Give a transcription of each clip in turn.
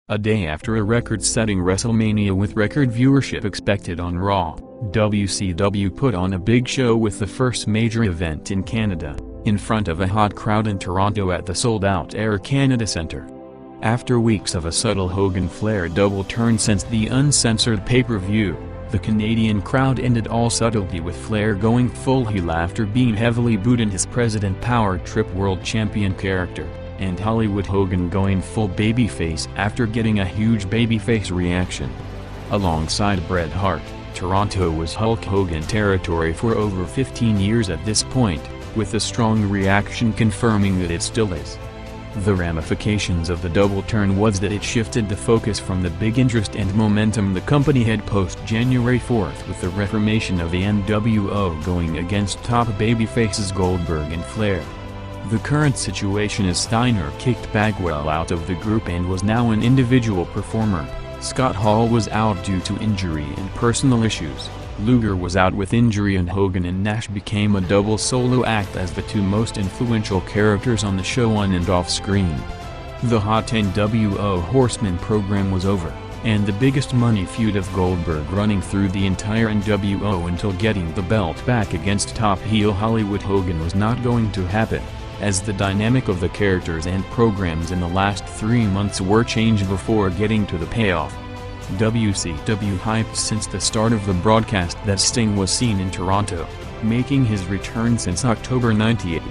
A day after a record-setting WrestleMania with record viewership expected on Raw, WCW put on a big show with the first major event in Canada, in front of a hot crowd in Toronto at the sold-out Air Canada Centre. After weeks of a subtle Hogan-Flair double turn since the uncensored pay-per-view, the Canadian crowd ended all subtlety with Flair going full heel after being heavily booed in his President Power Trip World Champion character, and Hollywood Hogan going full babyface after getting a huge babyface reaction. Alongside Bret Hart, Toronto was Hulk Hogan territory for over 15 years at this point, with a strong reaction confirming that it still is. The ramifications of the double turn was that it shifted the focus from the big interest and momentum the company had post-January 4th with the reformation of the NWO going against top babyfaces Goldberg and Flair. The current situation is Steiner kicked Bagwell out of the group and was now an individual performer. Scott Hall was out due to injury and personal issues. Luger was out with injury and Hogan and Nash became a double solo act as the two most influential characters on the show on and off screen. The Hot NWO Horsemen program was over, and the biggest money feud of Goldberg running through the entire NWO until getting the belt back against top heel Hollywood Hogan was not going to happen, as the dynamic of the characters and programs in the last 3 months were changed before getting to the payoff. WCW hyped since the start of the broadcast that Sting was seen in Toronto, making his return since October '98.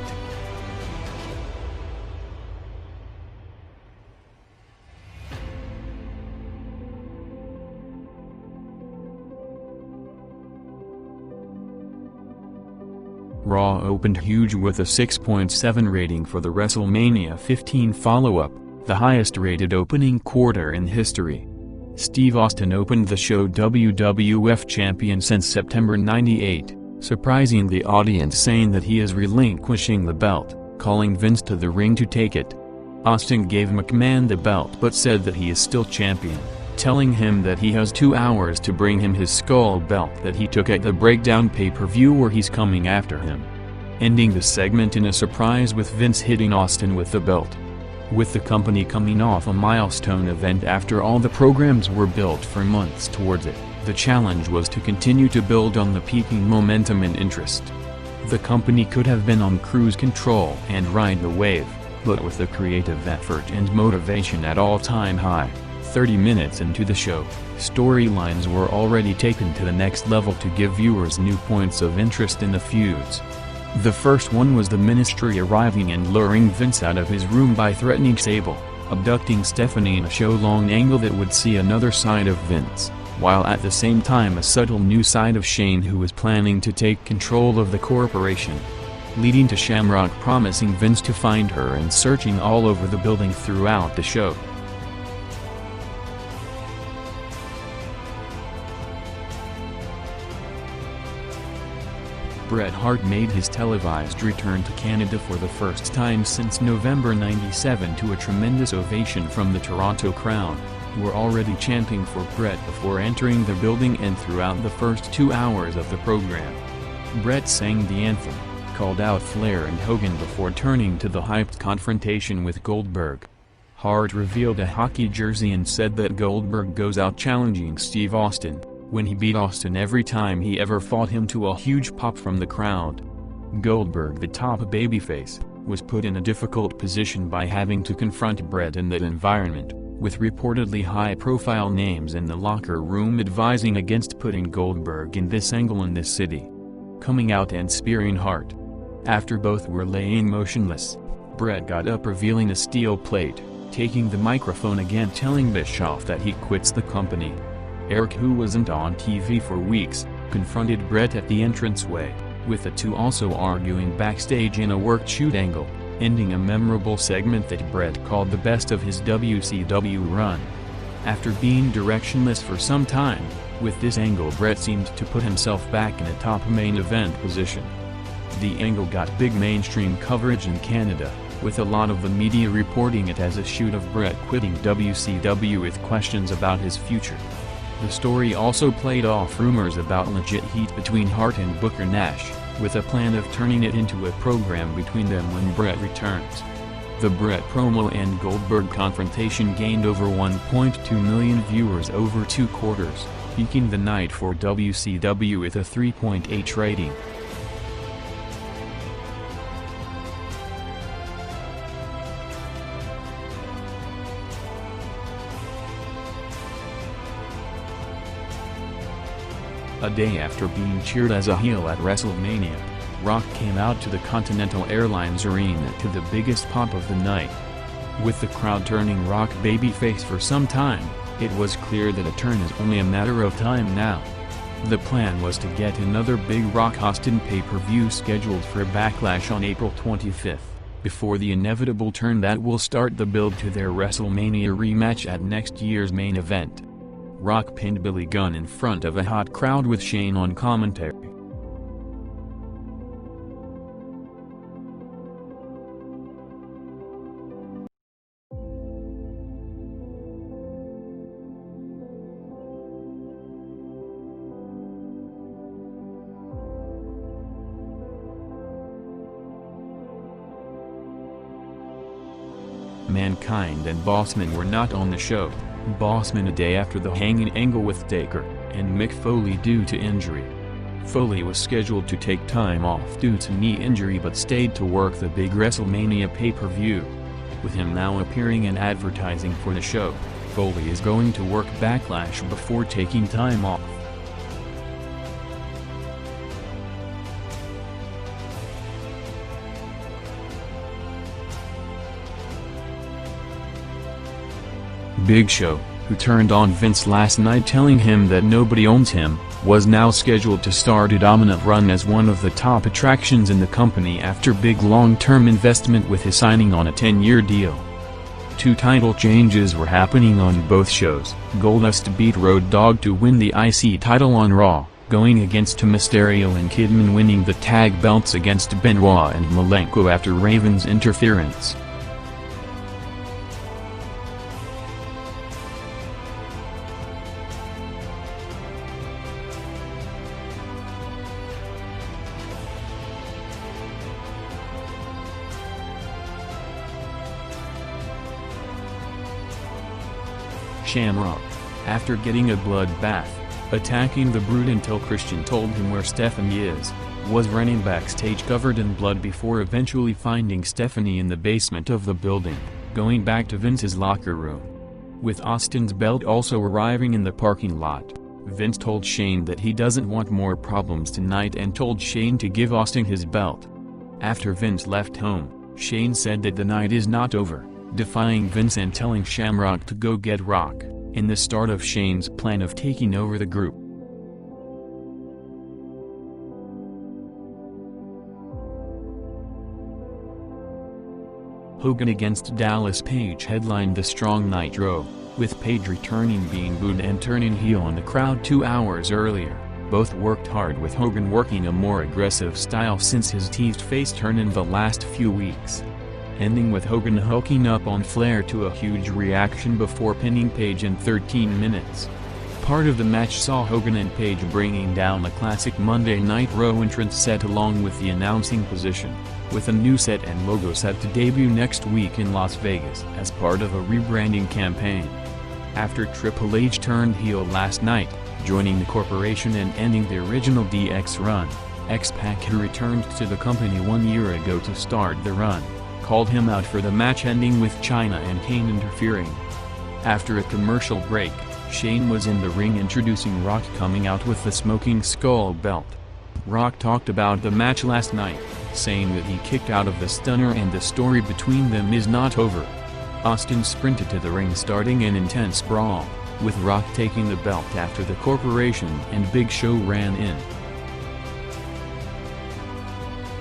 Raw opened huge with a 6.7 rating for the WrestleMania 15 follow-up, the highest-rated opening quarter in history. Steve Austin opened the show WWF champion since September '98, surprising the audience saying that he is relinquishing the belt, calling Vince to the ring to take it. Austin gave McMahon the belt but said that he is still champion, telling him that he has 2 hours to bring him his skull belt that he took at the Breakdown pay-per-view where he's coming after him. Ending the segment in a surprise with Vince hitting Austin with the belt. With the company coming off a milestone event after all the programs were built for months towards it, the challenge was to continue to build on the peaking momentum and interest. The company could have been on cruise control and ride the wave, but with the creative effort and motivation at all-time high, 30 minutes into the show, storylines were already taken to the next level to give viewers new points of interest in the feuds. The first one was the Ministry arriving and luring Vince out of his room by threatening Sable, abducting Stephanie in a show-long angle that would see another side of Vince, while at the same time a subtle new side of Shane who was planning to take control of the corporation, leading to Shamrock promising Vince to find her and searching all over the building throughout the show. Bret Hart made his televised return to Canada for the first time since November '97 to a tremendous ovation from the Toronto crowd, who were already chanting for Bret before entering the building and throughout the first 2 hours of the program. Bret sang the anthem, called out Flair and Hogan before turning to the hyped confrontation with Goldberg. Hart revealed a hockey jersey and said that Goldberg goes out challenging Steve Austin, when he beat Austin every time he ever fought him, to a huge pop from the crowd. Goldberg, the top babyface, was put in a difficult position by having to confront Bret in that environment, with reportedly high-profile names in the locker room advising against putting Goldberg in this angle in this city. Coming out and spearing Hart. After both were laying motionless, Bret got up revealing a steel plate, taking the microphone again telling Bischoff that he quits the company. Eric, who wasn't on TV for weeks, confronted Bret at the entranceway, with the two also arguing backstage in a worked shoot angle, ending a memorable segment that Bret called the best of his WCW run. After being directionless for some time, with this angle Bret seemed to put himself back in a top main event position. The angle got big mainstream coverage in Canada, with a lot of the media reporting it as a shoot of Bret quitting WCW with questions about his future. The story also played off rumors about legit heat between Hart and Booker Nash, with a plan of turning it into a program between them when Bret returns. The Bret promo and Goldberg confrontation gained over 1.2 million viewers over 2 quarters, peaking the night for WCW with a 3.8 rating. A day after being cheered as a heel at WrestleMania, Rock came out to the Continental Airlines Arena to the biggest pop of the night. With the crowd turning Rock babyface for some time, it was clear that a turn is only a matter of time now. The plan was to get another big Rock Austin pay-per-view scheduled for Backlash on April 25th, before the inevitable turn that will start the build to their WrestleMania rematch at next year's main event. Rock pinned Billy Gunn in front of a hot crowd with Shane on commentary. Mankind and Bossman were not on the show, Bossman a day after the hanging angle with Taker, and Mick Foley due to injury. Foley was scheduled to take time off due to knee injury but stayed to work the big WrestleMania pay-per-view. With him now appearing in advertising for the show, Foley is going to work Backlash before taking time off. Big Show, who turned on Vince last night telling him that nobody owns him, was now scheduled to start a dominant run as one of the top attractions in the company after big long-term investment with his signing on a 10-year deal. 2 title changes were happening on both shows. Goldust beat Road Dogg to win the IC title on Raw, going against Mysterio, and Kidman winning the tag belts against Benoit and Malenko after Raven's interference. Shamrock, after getting a bloodbath, attacking the Brute until Christian told him where Stephanie is, was running backstage covered in blood before eventually finding Stephanie in the basement of the building, going back to Vince's locker room. With Austin's belt also arriving in the parking lot, Vince told Shane that he doesn't want more problems tonight and told Shane to give Austin his belt. After Vince left home, Shane said that the night is not over, defying Vince and telling Shamrock to go get Rock, in the start of Shane's plan of taking over the group. Hogan against Dallas Page headlined the Strong Nitro, with Page returning being booed and turning heel on the crowd 2 hours earlier. Both worked hard, with Hogan working a more aggressive style since his teased face turn in the last few weeks, ending with Hogan hulking up on Flair to a huge reaction before pinning Page in 13 minutes. Part of the match saw Hogan and Page bringing down a classic Monday Night Raw entrance set along with the announcing position, with a new set and logo set to debut next week in Las Vegas as part of a rebranding campaign. After Triple H turned heel last night, joining the corporation and ending the original DX run, X-Pac, who returned to the company 1 year ago to start the run, called him out for the match ending with China and Kane interfering. After a commercial break, Shane was in the ring introducing Rock, coming out with the Smoking Skull belt. Rock talked about the match last night, saying that he kicked out of the Stunner and the story between them is not over. Austin sprinted to the ring starting an intense brawl, with Rock taking the belt after the corporation and Big Show ran in.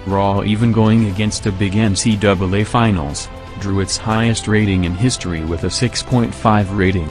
Raw, even going against a big NCAA Finals, drew its highest rating in history with a 6.5 rating.